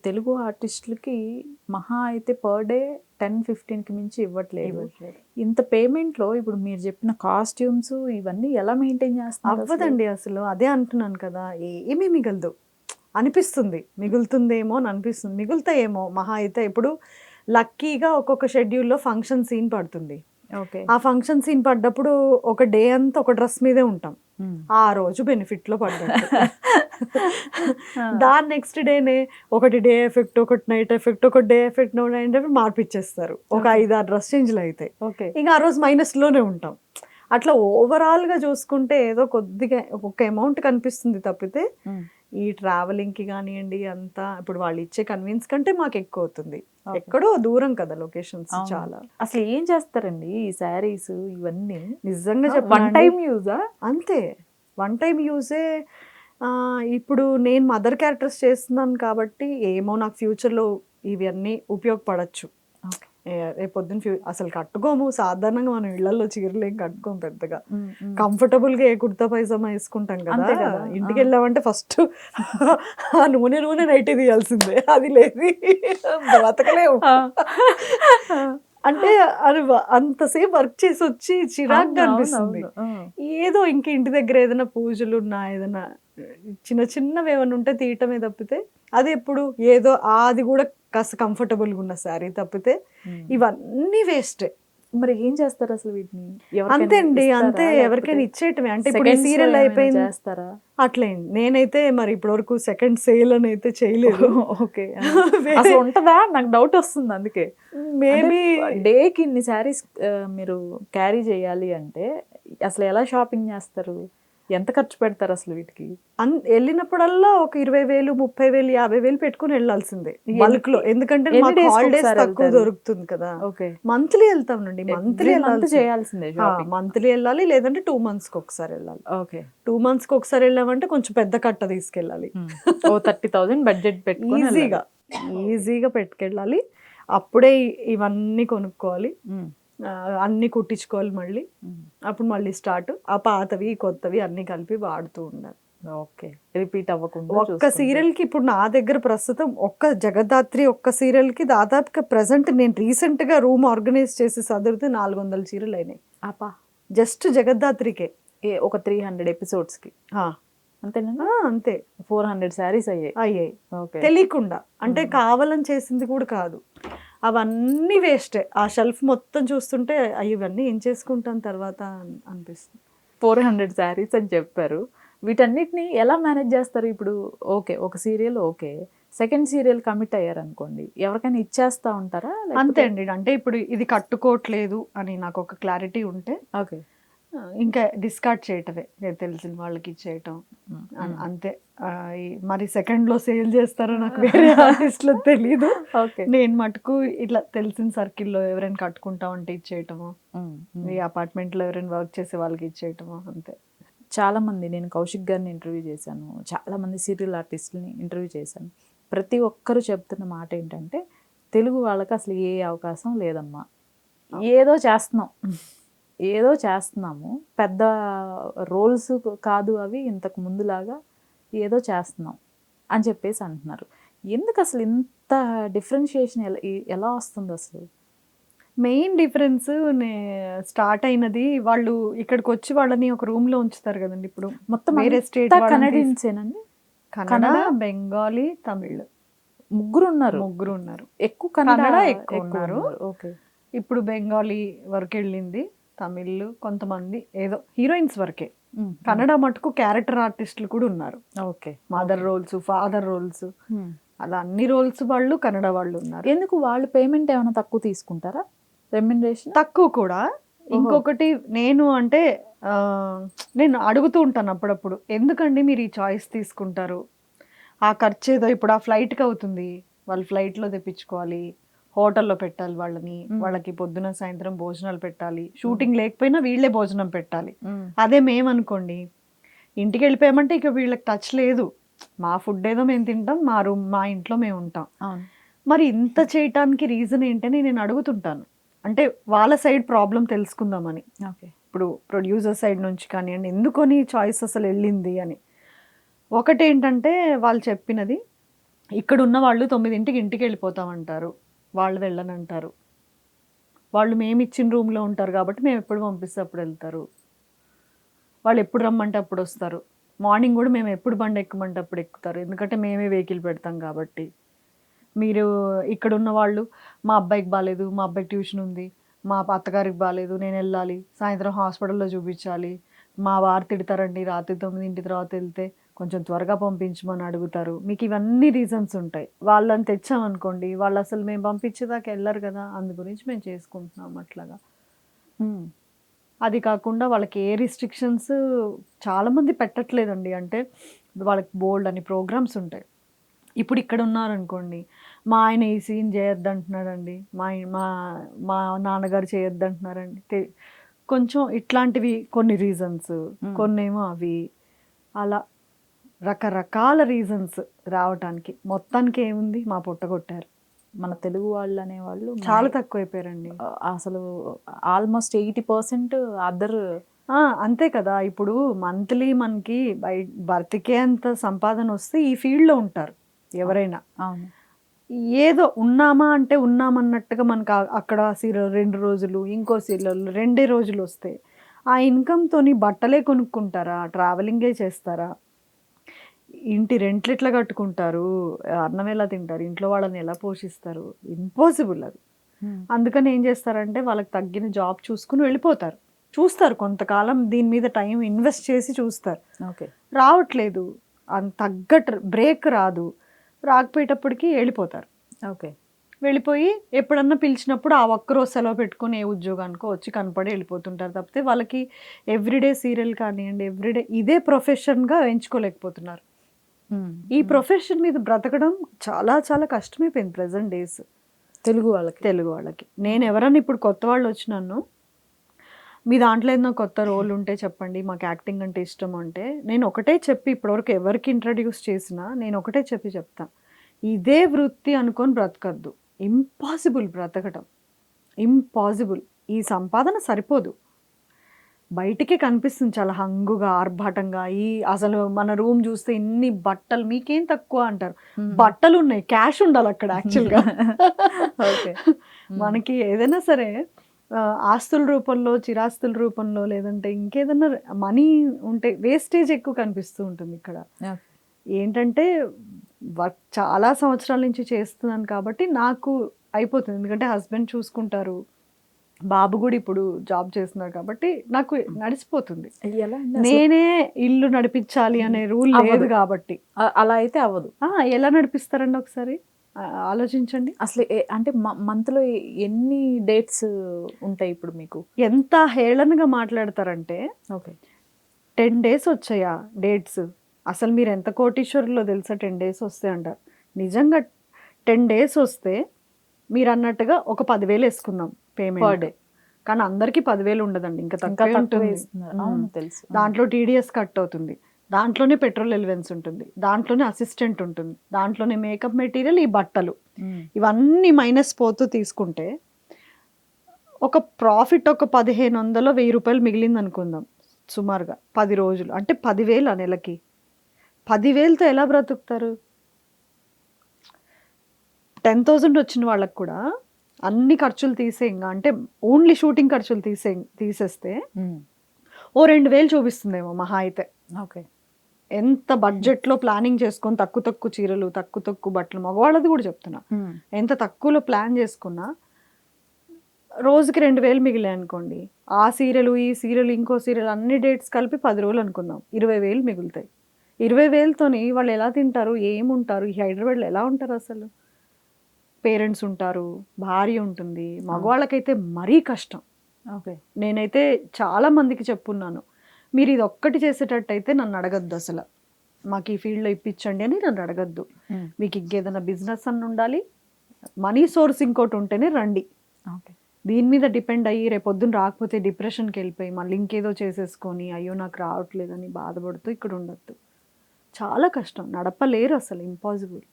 తెలుగు ఆర్టిస్టులకి మహా అయితే per day 10-15కి మించి ఇవ్వట్లేదు. ఇంత పేమెంట్లో ఇప్పుడు మీరు చెప్పిన కాస్ట్యూమ్స్ ఇవన్నీ ఎలా మెయింటైన్ చేస్తున్నారు? అవ్వదండి అసలు. అదే అంటున్నాను కదా, ఏమీ మిగలదు అనిపిస్తుంది. మిగులుతుందేమో అని అనిపిస్తుంది. మిగులుతాయేమో మహా అయితే. ఇప్పుడు లక్కీగా ఒక్కొక్క షెడ్యూల్లో ఫంక్షన్ సీన్ పడుతుంది. ఓకే. ఆ ఫంక్షన్ సీన్ పడ్డప్పుడు ఒక డే అంతా ఒక డ్రెస్ మీదే ఉంటాం. ఆ రోజు బెనిఫిట్లో పడ్డట్టు. దాని నెక్స్ట్ డేనే ఒకటి డే ఎఫెక్ట్, ఒకటి నైట్ ఎఫెక్ట్, ఒకటి డే ఎఫెక్ట్, నైట్ ఎఫెక్ట్ మార్పిచ్చేస్తారు. ఒక 5-6 డ్రెస్ చేంజ్లు అయితే ఇంకా ఆ రోజు మైనస్లోనే ఉంటాం. అట్లా ఓవరాల్గా చూసుకుంటే ఏదో కొద్దిగా ఒక అమౌంట్ కనిపిస్తుంది తప్పితే ఈ ట్రావెలింగ్కి కానివ్వండి అంతా ఇప్పుడు వాళ్ళు ఇచ్చే కన్వీన్స్ కంటే మాకు ఎక్కువ అవుతుంది. ఎక్కడో దూరం కదా లొకేషన్స్ చాలా. అసలు ఏం చేస్తారండి ఈ శారీస్ ఇవన్నీ? నిజంగా వన్ టైం యూజా? అంతే, వన్ టైం యూజే. ఇప్పుడు నేను మదర్ క్యారెక్టర్స్ చేస్తున్నాను కాబట్టి ఏమో నాకు ఫ్యూచర్లో ఇవన్నీ ఉపయోగపడచ్చు. రేపొద్దున అసలు కట్టుకోము సాధారణంగా, మనం ఇళ్లలో చీరలు ఏం కట్టుకోము పెద్దగా. కంఫర్టబుల్గా ఏ కుర్తా పైజామా వేసుకుంటాం కదా. ఇంటికి వెళ్ళామంటే ఫస్ట్ ఆ నూనె నైటీ తీయాల్సిందే, అది లేదు బతకలేము. అంటే అది అంతసేపు వర్క్ చేసి వచ్చి చిరాగ్గా అనిపిస్తుంది. ఏదో ఇంక ఇంటి దగ్గర ఏదైనా పూజలు ఉన్నా ఏదైనా చిన్నవి ఏమైనా ఉంటే తీయటమే తప్పితే అది ఎప్పుడు ఏదో అది కూడా కాస్త కంఫర్టబుల్గా ఉన్న శారీ తప్పితే ఇవన్నీ వేస్ట్. మరి ఏం చేస్తారు అసలు వీటిని? అంతే అండి, అంతే ఎవరికైనా ఇచ్చేయటమే. అంటే ఇప్పుడు సీరియల్ అయిపోయింది చేస్తారా? అట్లేండి. నేనైతే మరి ఇప్పటివరకు సెకండ్ సేల్ అని అయితే చేయలేదు. ఓకే. అసలు ఉంటుందా? నాకు డౌట్ వస్తుంది. అందుకే మేబీ డేకి ఇన్ని శారీస్ మీరు క్యారీ చేయాలి అంటే అసలు ఎలా షాపింగ్ చేస్తారు? ఎంత ఖర్చు పెడతారు అసలు వీటికి? వెళ్ళినప్పుడల్లా ఒక 20,000, 30,000, 50,000 పెట్టుకుని వెళ్ళాల్సిందే బల్క్ లో. ఎందుకంటే మాకు హాలిడేస్ తక్కువ దొరుకుతుంది కదా. మంత్లీ వెళ్తామండి, మంత్లీ చేయాల్సిందే. మంత్లీ వెళ్ళాలి, లేదంటే 2 monthsకి ఒకసారి వెళ్ళాలి. ఓకే. 2 monthsకి ఒకసారి వెళ్ళామంటే కొంచెం పెద్ద కట్ట తీసుకెళ్ళాలి. 30,000 బడ్జెట్ పెట్టుకుని ఈజీగా పెట్టుకెళ్ళాలి. అప్పుడే ఇవన్నీ కొనుక్కోవాలి, అన్ని కుట్టించుకోవాలి మళ్ళీ. అప్పుడు మళ్ళీ స్టార్ట్. ఆ పాతవి కొత్తవి అన్ని కలిపి వాడుతూ ఉండాలి. ఓకే. రిపీట్ అవ్వకుండా ఒక్క సీరియల్కి ఇప్పుడు నా దగ్గర ప్రస్తుతం ఒక్క జగదాత్రి ఒక్క సీరియల్కి దాదాపుగా ప్రజెంట్ నేను రీసెంట్గా రూమ్ ఆర్గనైజ్ చేసి చదివితే 400 చీరలు అయినాయి. ఆపా జస్ట్ జగదాత్రికే. ఒక 300 ఎపిసోడ్స్కి అంతేనా? అంతే. 400 శారీస్ అయ్యాయి. తెలియకుండా, అంటే కావాలని చేసింది కూడా కాదు. అవన్నీ వేస్టే. ఆ షెల్ఫ్ మొత్తం చూస్తుంటే ఇవన్నీ ఏం చేసుకుంటాను తర్వాత అనిపిస్తుంది. 400 శారీస్ అని చెప్పారు. వీటన్నిటిని ఎలా మేనేజ్ చేస్తారు? ఇప్పుడు ఓకే, ఒక serial okay, second serial commit అయ్యారనుకోండి, ఎవరికైనా ఇచ్చేస్తూ ఉంటారా? అంతే అండి. అంటే ఇప్పుడు ఇది కట్టుకోవట్లేదు అని నాకు ఒక క్లారిటీ ఉంటే ఓకే, ఇంకా డిస్కార్డ్ చేయటమే, తెలిసిన వాళ్ళకి ఇచ్చేయటం అంతే. మరి సెకండ్లో సేల్ చేస్తారో నాకు వేరే ఆర్టిస్ట్లో తెలీదు. నేను మటుకు ఇట్లా తెలిసిన సర్కిల్లో ఎవరైనా కట్టుకుంటా ఉంటే ఇచ్చేయటము, ఈ అపార్ట్మెంట్లో ఎవరైనా వర్క్ చేసే వాళ్ళకి ఇచ్చేయటము అంతే. చాలామంది, నేను కౌశిక్ గారిని ఇంటర్వ్యూ చేశాను, చాలామంది సీరియల్ ఆర్టిస్టులని ఇంటర్వ్యూ చేశాను. ప్రతి ఒక్కరు చెప్తున్న మాట ఏంటంటే తెలుగు వాళ్ళకి అసలు ఏ అవకాశం లేదమ్మా, ఏదో చేస్తున్నాము, పెద్ద రోల్స్ కాదు అవి, ఇంతకు ముందులాగా ఏదో చేస్తున్నాం అని చెప్పేసి అంటున్నారు. ఎందుకు అసలు ఇంత డిఫరెన్షియేషన్ ఎలా వస్తుంది అసలు? మెయిన్ డిఫరెన్స్ స్టార్ట్ అయినది, వాళ్ళు ఇక్కడికి వచ్చి వాళ్ళని ఒక రూమ్లో ఉంచుతారు కదండి. ఇప్పుడు మొత్తం వేరే స్టేట్ కన్నడియన్సేనండి. కన్నడ, బెంగాలీ, తమిళ్ ముగ్గురు ఉన్నారు. ఎక్కువ కన్నడ ఎక్కువ ఉన్నారు. ఓకే. ఇప్పుడు బెంగాలీ వరకు వెళ్ళింది, తమిళ్ కొంతమంది ఏదో హీరోయిన్స్ వరకే. కన్నడ మటుకు క్యారెక్టర్ ఆర్టిస్టులు కూడా ఉన్నారు. Okay. Mother roles, father roles, అలా అన్ని రోల్స్ వాళ్ళు కన్నడ వాళ్ళు ఉన్నారు. ఎందుకు వాళ్ళు పేమెంట్ ఏమైనా తక్కువ తీసుకుంటారా? రెమ్యునరేషన్ తక్కువ కూడా. ఇంకొకటి నేను నేను అడుగుతూ ఉంటాను అప్పుడప్పుడు, ఎందుకండి మీరు ఈ చాయిస్ తీసుకుంటారు? ఆ ఖర్చు ఏదో ఇప్పుడు ఆ ఫ్లైట్కి అవుతుంది, వాళ్ళు ఫ్లైట్లో తెప్పించుకోవాలి, హోటల్లో పెట్టాలి వాళ్ళకి పొద్దున సాయంత్రం భోజనాలు పెట్టాలి, షూటింగ్ లేకపోయినా వీళ్ళే భోజనం పెట్టాలి. అదే మేమనుకోండి, ఇంటికి వెళ్ళిపోయామంటే ఇక వీళ్ళకి టచ్ లేదు, మా ఫుడ్ ఏదో మేము తింటాం, మా రూమ్ మా ఇంట్లో మేము ఉంటాం. మరి ఇంత చేయటానికి రీజన్ ఏంటని నేను అడుగుతుంటాను. అంటే వాళ్ళ సైడ్ ప్రాబ్లం తెలుసుకుందామని. ఇప్పుడు ప్రొడ్యూసర్ సైడ్ నుంచి కానివ్వండి, ఎందుకని చాయిస్ అసలు వెళ్ళింది అని. ఒకటేంటంటే వాళ్ళు చెప్పినది, ఇక్కడ ఉన్న వాళ్ళు 9ంటికి ఇంటికి వెళ్ళిపోతామంటారు, వాళ్ళు వెళ్ళనంటారు. వాళ్ళు మేము ఇచ్చిన రూమ్లో ఉంటారు కాబట్టి మేము ఎప్పుడు పంపిస్తే అప్పుడు వెళ్తారు. వాళ్ళు ఎప్పుడు రమ్మంటే అప్పుడు వస్తారు. మార్నింగ్ కూడా మేము ఎప్పుడు బండి ఎక్కమంటే అప్పుడు ఎక్కుతారు, ఎందుకంటే మేమే వెహికల్ పెడతాం కాబట్టి. మీరు ఇక్కడ ఉన్న వాళ్ళు మా అబ్బాయికి బాగాలేదు, మా అబ్బాయికి ట్యూషన్ ఉంది, మా అత్తగారికి బాగాలేదు, నేను వెళ్ళాలి, సాయంత్రం హాస్పిటల్లో చూపించాలి, మా వారు తిడతారండి రాత్రి 9 తర్వాత వెళ్తే, కొంచెం త్వరగా పంపించమని అడుగుతారు. మీకు ఇవన్నీ రీజన్స్ ఉంటాయి. వాళ్ళని తెచ్చామనుకోండి, వాళ్ళు అసలు మేము పంపించేదాకా వెళ్ళరు కదా, అందు గురించి మేము చేసుకుంటున్నాం అట్లాగా. హ్మ్. అది కాకుండా వాళ్ళకి ఏ రిస్ట్రిక్షన్స్ చాలామంది పెట్టట్లేదండి. అంటే వాళ్ళకి బోల్డ్ అని ప్రోగ్రామ్స్ ఉంటాయి. ఇప్పుడు ఇక్కడ ఉన్నారనుకోండి, మా ఆయన ఈ సీన్ చేయొద్దంటున్నాడండి, మా మా నాన్నగారు చేయొద్దంటున్నారండి. కొంచెం ఇట్లాంటివి కొన్ని రీజన్స్, కొన్నేమో అవి, అలా రకరకాల రీజన్స్ రావటానికి. మొత్తానికి ఏముంది, మా పుట్టగొట్టారు. మన తెలుగు వాళ్ళు అనేవాళ్ళు చాలా తక్కువైపోయారండి. అసలు ఆల్మోస్ట్ 80% అదర్. అంతే కదా. ఇప్పుడు మంత్లీ మనకి బ్రతికే అంత సంపాదన వస్తే ఈ ఫీల్డ్లో ఉంటారు ఎవరైనా. అవును. ఏదో ఉన్నామా అంటే ఉన్నామన్నట్టుగా మనకు అక్కడ సీరియల్ 2 రోజులు, ఇంకో సీరియల్ 2 రోజులు వస్తే ఆ ఇన్కమ్తోని బట్టలే కొనుక్కుంటారా, ట్రావెలింగే చేస్తారా, ఇంటి రెంట్లు ఎట్లా కట్టుకుంటారు, అన్నం ఎలా తింటారు, ఇంట్లో వాళ్ళని ఎలా పోషిస్తారు? ఇంపాసిబుల్ అది. అందుకని ఏం చేస్తారంటే వాళ్ళకి తగ్గిన జాబ్ చూసుకుని వెళ్ళిపోతారు. చూస్తారు కొంతకాలం, దీని మీద టైం ఇన్వెస్ట్ చేసి చూస్తారు. ఓకే. రావట్లేదు, అంత తగ్గట్టు బ్రేక్ రాదు, రాకపోయేటప్పటికి వెళ్ళిపోతారు. ఓకే. వెళ్ళిపోయి ఎప్పుడన్నా పిలిచినప్పుడు ఆ ఒక్కరోజు సెలవు పెట్టుకొని ఏ ఉద్యోగానికో వచ్చి కనపడి వెళ్ళిపోతుంటారు తప్పితే వాళ్ళకి ఎవ్రీడే సీరియల్ కానివ్వండి, ఎవ్రీడే ఇదే ప్రొఫెషన్గా ఎంచుకోలేకపోతున్నారు. ఈ ప్రొఫెషన్ మీద బ్రతకడం చాలా చాలా కష్టమైపోయింది ప్రజెంట్ డేస్ తెలుగు వాళ్ళకి. నేను ఎవరన్నా ఇప్పుడు కొత్త వాళ్ళు వచ్చినాను, మీ దాంట్లో ఏదైనా కొత్త రోల్ ఉంటే చెప్పండి, మాకు యాక్టింగ్ అంటే ఇష్టం అంటే, నేను ఒకటే చెప్పి ఇప్పటివరకు ఎవరికి ఇంట్రడ్యూస్ చేసినా నేను ఒకటే చెప్తాను, ఇదే వృత్తి అనుకొని బ్రతకద్దు. ఇంపాసిబుల్ బ్రతకడం, ఇంపాసిబుల్. ఈ సంపాదన సరిపోదు. బయటికి కనిపిస్తుంది చాలా హంగుగా, ఆర్భాటంగా. అసలు మన రూమ్ చూస్తే ఇన్ని బట్టలు, మీకేం తక్కువ అంటారు, బట్టలు ఉన్నాయి, క్యాష్ ఉండాలి అక్కడ యాక్చువల్గా. ఓకే. మనకి ఏదైనా సరే ఆస్తుల రూపంలో, చిరాస్తుల రూపంలో, లేదంటే ఇంకేదన్నా మనీ ఉంటే వేస్టేజ్ ఎక్కువ కనిపిస్తూ ఉంటుంది ఇక్కడ. ఏంటంటే వర్క్ చాలా సంవత్సరాల నుంచి చేస్తున్నాను కాబట్టి నాకు అయిపోతుంది, ఎందుకంటే హస్బెండ్ చూసుకుంటారు, బాబు కూడా ఇప్పుడు జాబ్ చేస్తున్నారు కాబట్టి నాకు నడిచిపోతుంది. నేనే ఇల్లు నడిపించాలి అనే రూల్ లేదు కాబట్టి. అలా అయితే అవ్వదు. ఎలా నడిపిస్తారండి ఒకసారి ఆలోచించండి. అసలు అంటే మంత్లో ఎన్ని డేట్స్ ఉంటాయి ఇప్పుడు మీకు? ఎంత హేళనగా మాట్లాడతారంటే, ఓకే, 10 days వచ్చాయా డేట్స్, అసలు మీరు ఎంత కోటీశ్వరులో తెలుసా 10 days వస్తే అంటారు. నిజంగా 10 days వస్తే మీరు అన్నట్టుగా ఒక 10,000 వేసుకుందాం పేమెంట్ పర్ డే, కానీ అందరికీ 10,000 ఉండదండి, ఇంకా తక్కువ ఉంటుంది. తెలుసు. దాంట్లో టీడీఎస్ కట్ అవుతుంది, దాంట్లోనే పెట్రోల్ ఎలివెన్స్ ఉంటుంది, దాంట్లోనే అసిస్టెంట్ ఉంటుంది, దాంట్లోనే మేకప్ మెటీరియల్, ఈ బట్టలు, ఇవన్నీ మైనస్ పోతూ తీసుకుంటే ఒక ప్రాఫిట్ ఒక 1,500 1,000 మిగిలింది అనుకుందాం సుమారుగా 10 రోజులు, అంటే 10,000 ఆ నెలకి. 10,000తో ఎలా బ్రతుకుతారు? 10,000 వచ్చిన వాళ్ళకి కూడా అన్ని ఖర్చులు తీసేయంగా, అంటే ఓన్లీ షూటింగ్ ఖర్చులు తీసేస్తే ఓ 2,000 చూపిస్తుందేమో మహా అయితే. ఓకే. ఎంత బడ్జెట్లో ప్లానింగ్ చేసుకొని తక్కువ చీరలు, తక్కువ బట్టలు, మగవాళ్ళది కూడా చెప్తున్నా, ఎంత తక్కువలో ప్లాన్ చేసుకున్నా రోజుకి 2,000 మిగిలాయి అనుకోండి, ఆ సీరియల్, ఈ సీరియల్, ఇంకో సీరియల్, అన్ని డేట్స్ కలిపి 10 రోజులు అనుకుందాం, 20,000 మిగులుతాయి. 20,000తోని వాళ్ళు ఎలా తింటారు, ఏముంటారు, ఈ హైదరాబాద్లో ఎలా ఉంటారు అసలు? పేరెంట్స్ ఉంటారు, భార్య ఉంటుంది, మగవాళ్ళకైతే మరీ కష్టం. ఓకే. నేనైతే చాలా మందికి చెప్పున్నాను, మీరు ఇది ఒక్కటి చేసేటట్టయితే నన్ను అడగద్దు, అసలు మాకు ఈ ఫీల్డ్లో ఇప్పించండి అని నన్ను అడగద్దు, మీకు ఇంకేదైనా బిజినెస్ అన్న ఉండాలి, మనీ సోర్స్ ఇంకోటి ఉంటేనే రండి. ఓకే. దీని మీద డిపెండ్ అయ్యి రేపొద్దున రాకపోతే డిప్రెషన్కి వెళ్ళిపోయి మళ్ళీ ఇంకేదో చేసేసుకొని అయ్యో నాకు రావట్లేదని బాధపడుతూ ఇక్కడ ఉండొద్దు. చాలా కష్టం, నడపలేరు అసలు, ఇంపాసిబుల్.